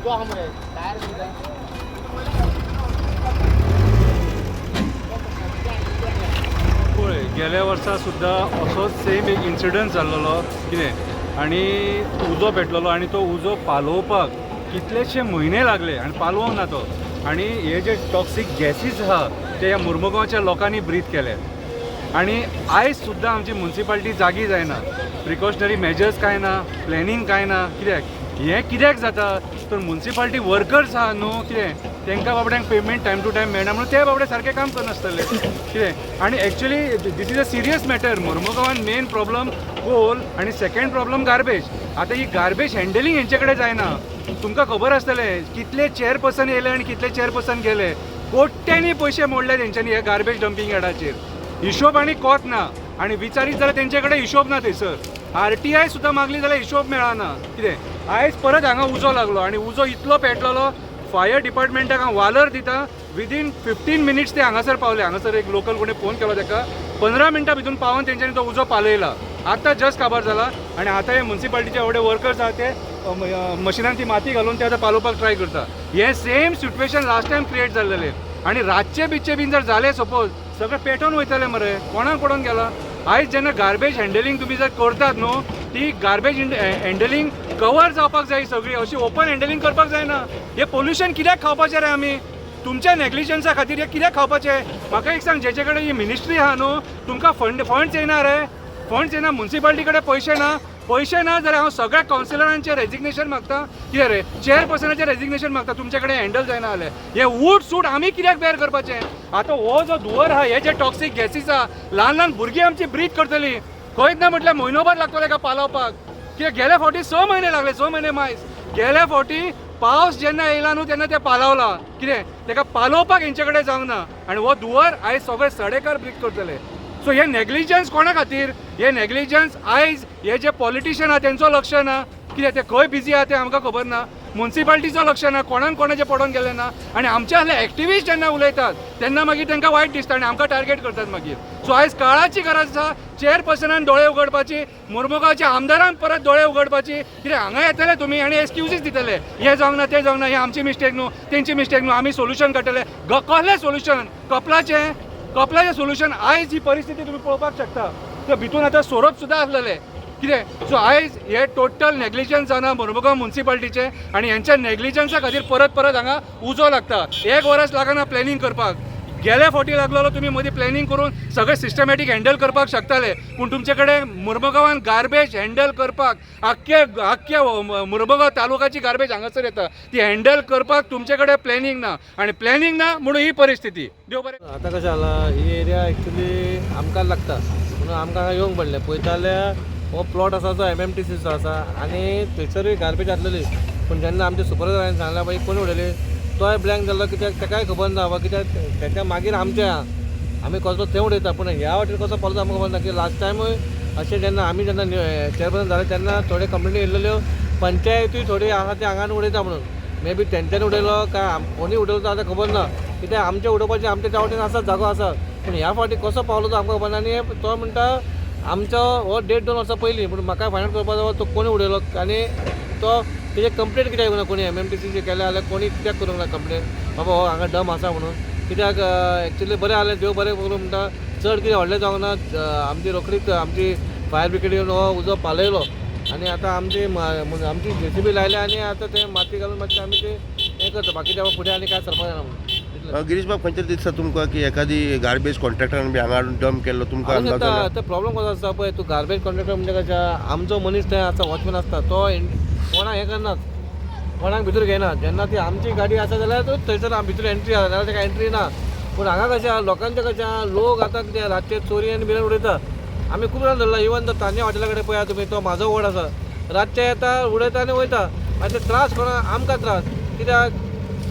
पळय गेल्या वर्सा सुद्धा असो सेम एक इन्सिडंट जाल्लो कितें आनी उजो पेटलेलो आनी तो उजो पालोवपाक कितलेशे म्हयने लागले आनी पालवंक ना तो आनी हे जे टॉक्सीक गॅसीस आहा ते ह्या मुर्मुगांवच्या लोकांनी ब्रीथ केले आनी आयज सुद्दां आमची म्युनिसिपालिटी जागी जायना प्रिकॉशनरी मेजर्स कांय ना प्लॅनिंग कांय ना कित्याक हें कित्याक जाता तर म्युनिसिपालिटी वर्कर्स आहा न्हू कितें तांकां बाबड्यांक पेमेंट टायम टू टायम मेळना म्हणून ते बाबडे सारकें काम करनासतले कितें आनी actually this is a serious matter मुर्मुगांवान मेन प्रॉब्लम कोल आनी सेकंड प्रॉब्लम गार्बेज आतां ही गार्बेज हँडलिंग हेंचे कडेन जायना तुमकां खबर आसतलें कितले चेअरपर्सन येयले आनी कितले चेअरपर्सन गेले कोट्यांनी पयशे मोडले तेंच्यांनी ह्या गार्बेज डंपिंग यार्डाचेर हिशोब आनी कोत ना आनी विचारीत जाल्यार तेंचे कडेन हिशोब ना थंयसर RTI सुद्दां मागली जाल्यार हिशोब मेळना कितें आयज परत हांगा उजो लागलो आनी उजो इतलो पेटलेलो फायर डिपार्टमेंटाक हांव वालर दिता विदीन 15 मिनिट्स ते हांगासर पावले हांगासर एक लोकल कोणी फोन केलो ताका 15 मिनटां भितून पावून तेंच्यांनी तो उजो पालयला आतां जस्ट खबर जाला आनी आतां हे म्युनिसिपालिटीचे एवढे वर्कर्स आहा ते मशिनान ती माती घालून ते आतां पालोवपाक ट्राय करता हे same situation last time create जाल्लेले आनी रातचे बिच्चे बीन जर जाले सपोज सगळें पेटोवन वयतले मरे कोणाक पडोवन गेला आयज जेन्ना गार्बेज हँडलिंग तुमी जर करतात न्हू ती गार्बेज हँडलिंग कवर जावपाक जाय सगळी अशी ओपन हँडलिंग करपाक जायना हे पोल्युशन कित्याक खावपाचें रे आमी तुमच्या नेग्लिजन्सा खातीर हे कित्याक खावपाचें म्हाका एक सांग जेचे कडेन ही मिनिस्ट्री आहा न्हू तुमकां फंड्स येना रे फंड्स येना म्युनिसिपालिटी कडेन पैसे ना जाल्यार हांव सगळ्या कावन्सिलरांचे रेजिग्नेशन मागता कितें रे चेअरपर्सनाचें रेजिग्नेशन मागता तुमचे कडेन हँडल जायना जाल्यार हे उट सूट आमी कित्याक बेर करपाचें आतां हो जो धुंवर आहा हे जे टॉक्सीक गॅसीस आहा ल्हान भुरगीं आमची ब्रीथ करतलीं खंयच ना म्हटल्यार म्हयनोभर लागतलो ताका पालोवपाक कित्याक गेल्या फावटी 6 म्हयने लागले 6 म्हयने मायज गेल्या फावटी पावस जेन्ना येयला न्हू तेन्ना ते पालवला कितें ताका पालोवपाक हेंचे कडेन जावंक ना आनी हो धुंवर आयज सगळे सडेकार ब्रीथ करतले सो हे नेग्लिजन्स कोणा खातीर हे नेग्लिजन्स आयज हे जे पॉलिटिशियन आहा तेंचो लक्ष ना कित्याक ते खंय बिजी आहा ते आमकां खबर ना म्युनिसिपालिटीचो लक्ष ना कोणाचे पडोवन गेले ना आनी आमचे असले एक्टिविस्ट जेन्ना उलयतात तेन्ना मागीर तांकां वायट दिसता आनी आमकां टार्गेट करतात मागीर सो आयज काळाची गरज आसा चेअरपर्सनान दोळे उगडपाची मुर्मुगांवच्या आमदारान परत दोळे उगडपाची कित्याक हांगा येतले तुमी आनी एक्सक्युजीस दितले हे जावंक ना ते जावंक ना हे आमची मिस्टेक न्हू तेंची मिस्टेक न्हू आमी सोल्युशन काडटले कसलें सोल्युशन कपलाचें सोल्युशन आयज ही परिस्थिती तुमी पळोवपाक शकता तर भितून आतां सोरोप सुद्दां आसलेले कितें सो आयज हे टोटल नेग्लिजन्स जाना मुर्मुगांव म्युनिसिपालिटीचे आनी हेंच्या नेग्लिजन्सा खातीर परत हांगा उजो लागता 1 वर्स लागना प्लॅनिंग करपाक गेल्या फावटी लागलेलो तुमी मदीं प्लॅनिंग करून सगळें सिस्टमॅटीक हँडल करपाक शकताले पूण तुमचे कडेन मुर्मुगांवान गार्बेज हँडल करपाक आख्ख्या मुर्मुगांव तालुकाची गार्बेज हांगासर येता ती हँडल करपाक तुमचे कडेन प्लॅनिंग ना आनी प्लॅनिंग ना म्हणून ही परिस्थिती देव बरें आतां कशें जालां ही एरिया एक्चुली आमकां लागता म्हणून आमकां हांगा येवंक पडलें पळयता जाल्यार हो प्लॉट आसा तो MMTCचो आसा आनी थंयसरूय गार्बेज आसलेली पूण जेन्ना आमच्या सुपरवायझरान सांगला बाई कोणी उडयली तोय ब्लँक जाल्लो कित्याक ताकाय खबर ना वा कित्याक ताच्या मागीर आमचे आमी कसो थंय उडयता पूण ह्या वाटेन कसो पावलो आमकां खबर ना की लास्ट टायमूय अशें जेन्ना आमी जेन्ना चेअरपर्सन जाले तेन्ना थोडे कंप्लेनी येयल्ल्यो पंचायतूय थोडी आसा ते हांगान उडयता म्हणून मे बी तेंच्यांनी उडयलो काय कोणी उडयलो तो आतां खबर ना कित्याक आमचे उडोवपाचें आमच्या त्या वाटेन आसा जागो आसा पूण ह्या फावटी कसो पावलो तो आमकां खबर ना आनी तो म्हणटा आमचो हो 1.5-2 वर्सां पयलीं पूण म्हाका फायनल करपाक जाय तो कोणी उडयलो आनी तो तेजे कंप्लेंट कित्याक येवना कोणी MMTCचे केले जाल्यार कोणी कित्याक करूंक ना कंप्लेंट बाबा हो हांगा डम आसा म्हणून कित्याक एक्चुली बरें जालें देव बरें करूं म्हणटा चड कितें व्हडलें जावंक ना आमची रोखडीच आमची फायर ब्रिगेड येवन हो उजो पालयलो आनी आतां आमची JCB लायल्या आनी आतां तें माती घालून मातशें आमी तें हें करता बाकीच्या फुडें आनी कांय सरपाक जायना म्हणून गिरीश बाब खंयतरी दिसता तुमकां की एखादी गार्बेज कॉन्ट्रॅक्टरान बी हांगा डंप केल्लो तुमकां अंदाज आसा तो प्रॉब्लम कसो आसता पळय तूं गार्बेज कॉन्ट्रॅक्टर म्हणजे कशें आमचो मनीस थंय आसा वॉचमॅन आसता तो कोणाक हें करनात कोणाक भितर घेयना जेन्ना ती आमची गाडी आसा जाल्यार थंयसर भितर एंट्री आसा जाल्यार ताका एंट्री ना पूण हांगा कशें आहा लोकांचें कशें आहा लोक आतां कितें रातचे चोरी आनी बिरान उडयता आमी खूब जाण धरला इवन तो तान्या हॉटेला कडेन पळया तुमी तो म्हाजो वड आसा रातचे येता उडयता आनी वयता आनी ते त्रास कोणाक आमकां त्रास कित्याक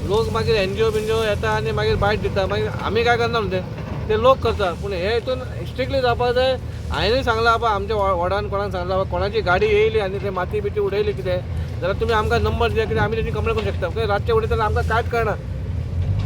लोक मागीर NGO बिंजो येता आनी मागीर बायट दिता मागीर आमी काय करना म्हणटे ते लोक करता पूण हे हितून स्ट्रिक्टली जावपाक जाय हांवेंय सांगलां बाबा आमच्या वॉर्डान कोणाक सांगलां बाबा कोणाची गाडी येयली आनी ते माती बिती उडयली कितें जाल्यार तुमी आमकां नंबर दिया कित्याक आमी तेजी कंप्लेन करूंक शकता कित्याक रातचे उडयता जाल्यार आमकां कांयच कळना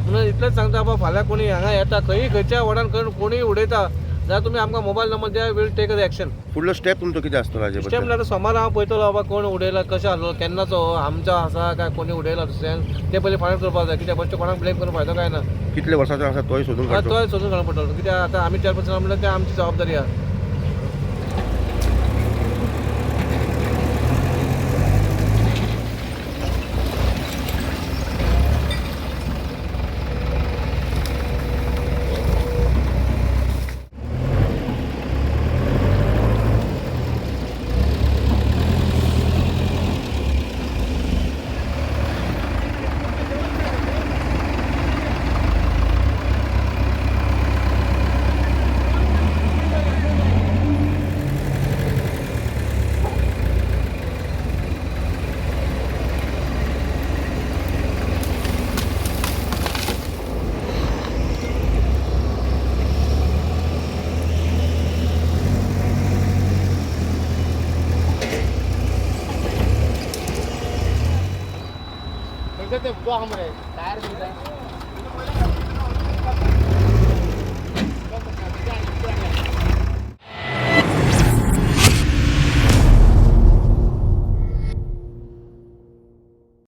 म्हणून इतलेंच सांगता बाबा फाल्यां कोणी हांगा येता खंयी खंयच्या वॉर्डान कोणी उडयता जाल्यार तुमी आमकां मोबायल नंबर द्या, वील टेक अ एक्शन. फुडलो स्टेप तुमचो कितें आसतलो हाजे स्टेप बद्दल? म्हणल्यार सोमार हांव पळयतलो बाबा कोण उडयला, कशें आसलो, केन्नाचो, आमचो आसा काय कोणी उडयला दुसऱ्यान, ते पयलीं फायनल करपाक जाय. कित्याक बेश्टे कोणाक ब्लेम करून फायदो काय ना. कितले वर्साचो आसा तोय सोदून काडचो. तो सोदून काडूंक पडटलो. कित्याक आतां आमी चॅरपर्सन म्हणल्यार तें आमची जबाबदारी आहा.